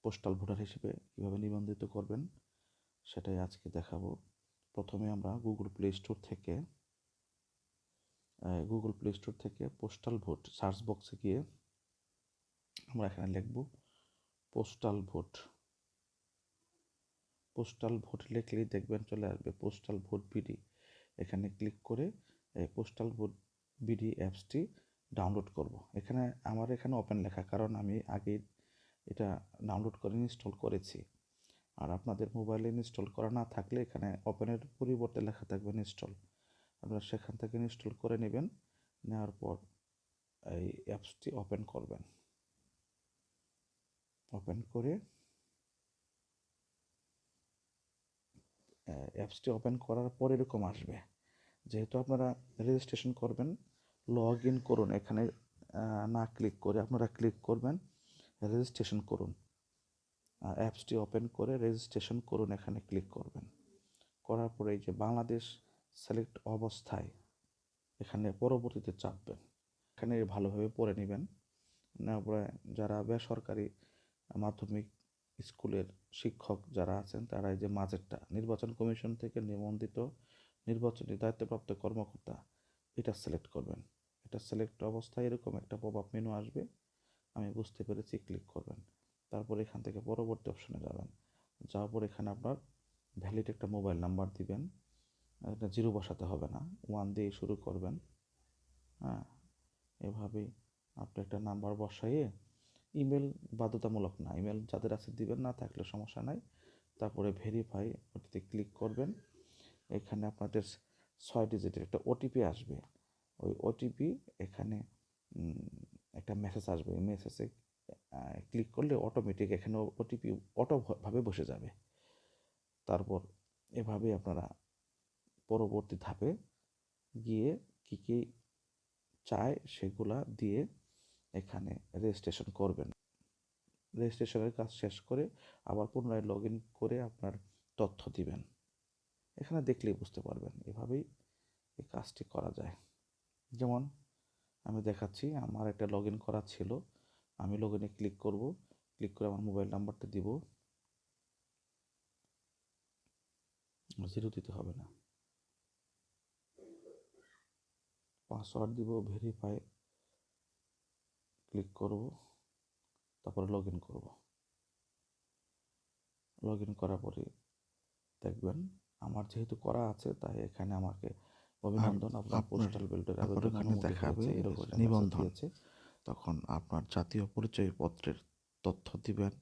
Postal voter হিসেবে কীভাবে নিবন্ধিত করবেন সেটাই আজকে দেখাবো। প্রথমে আমরা গুগল প্লে স্টোর থেকে পোস্টাল ভোট সার্চ বক্সে গিয়ে আমরা এখানে লিখব পোস্টাল ভোট লিখলেই দেখবেন চলে আসবে পোস্টাল ভোট বিডি। এখানে ক্লিক করে এই পোস্টাল ভোট বিডি অ্যাপসটি ডাউনলোড করব। আমার এখানে ওপেন লেখা, কারণ আমি আগে এটা ডাউনলোড করে ইনস্টল করেছি। আর আপনাদের মোবাইলে ইনস্টল করা না থাকলে এখানে ওপেনের পরিবর্তে লেখা থাকবে ইনস্টল, আপনারা সেখান থেকে ইনস্টল করে নেবেন। নেওয়ার পর এই অ্যাপসটি ওপেন করবেন। ওপেন করে অ্যাপসটি ওপেন করার পর এরকম আসবে। যেহেতু আপনারা রেজিস্ট্রেশন করবেন, লগ ইন করুন। এখানে না ক্লিক করে আপনারা ক্লিক করবেন রেজিস্ট্রেশন করুন। অ্যাপসটি ওপেন করে রেজিস্ট্রেশন করুন, এখানে ক্লিক করবেন। করার পরে এই যে বাংলাদেশ সিলেক্ট অবস্থায় এখানে পরবর্তীতে চাপবেন। এখানে ভালোভাবে পড়ে নেবেন। নেওয়ার পরে যারা বেসরকারি মাধ্যমিক স্কুলের শিক্ষক যারা আছেন তারা এই যে মাঝেরটা নির্বাচন কমিশন থেকে নিবন্ধিত নির্বাচনী দায়িত্বপ্রাপ্ত কর্মকর্তা, এটা সিলেক্ট করবেন। এটা সিলেক্ট অবস্থায় এরকম একটা পপ আপ মেনু আসবে, আমি বুঝতে পেরেছি, ক্লিক করবেন। তারপর এখান থেকে পরবর্তী অপশনে যাবেন। যাওয়ার পর এখানে আপনার ভ্যালিড একটা মোবাইল নাম্বার দিবেন। এটা 0 বসাতে হবে না, 1 দিয়ে শুরু করবেন। হ্যাঁ, এভাবেই আপনি একটা নাম্বার বসাইয়ে, ইমেল বাধ্যতামূলক না, ইমেল যাদের আছে দিবেন, না থাকলে সমস্যা নাই। তারপরে ভেরিফাই ওটিতে ক্লিক করবেন। এখানে আপনাদের 6 ডিজিটের একটা ওটিপি আসবে। ওই ওটিপি এখানে একটা মেসেজ আসবে। এই মেসেজে ক্লিক করলে অটোমেটিক এখানে ওটিপি অটোভাবে বসে যাবে। তারপর এভাবে আপনারা পরবর্তী ধাপে গিয়ে কী কী চায় সেগুলা দিয়ে এখানে রেজিস্ট্রেশন করবেন। রেজিস্ট্রেশনের কাজ শেষ করে আবার পুনরায় লগ ইন করে আপনার তথ্য দিবেন। এখানে দেখলেই বুঝতে পারবেন এভাবেই এই কাজটি করা যায়। যেমন আমি দেখাচ্ছি, আমার একটা লগ ইন করা ছিল, আমি লগ ইনে ক্লিক করব। ক্লিক করে আমার মোবাইল নাম্বারটা দিব, 0 দিতে হবে না, পাসওয়ার্ড দিব, ভেরিফাই ক্লিক করব, তারপরে লগ ইন করব। লগ ইন করার পরে দেখবেন আমার যেহেতু করা আছে, তাই এখানে আমাকে অভিনন্দন, আপনার পোস্টাল ব্যালটের আবেদন দেখাবে এরকম নিবন্ধন। তখন আপনার জাতীয় পরিচয়পত্রের তথ্য দিবেন।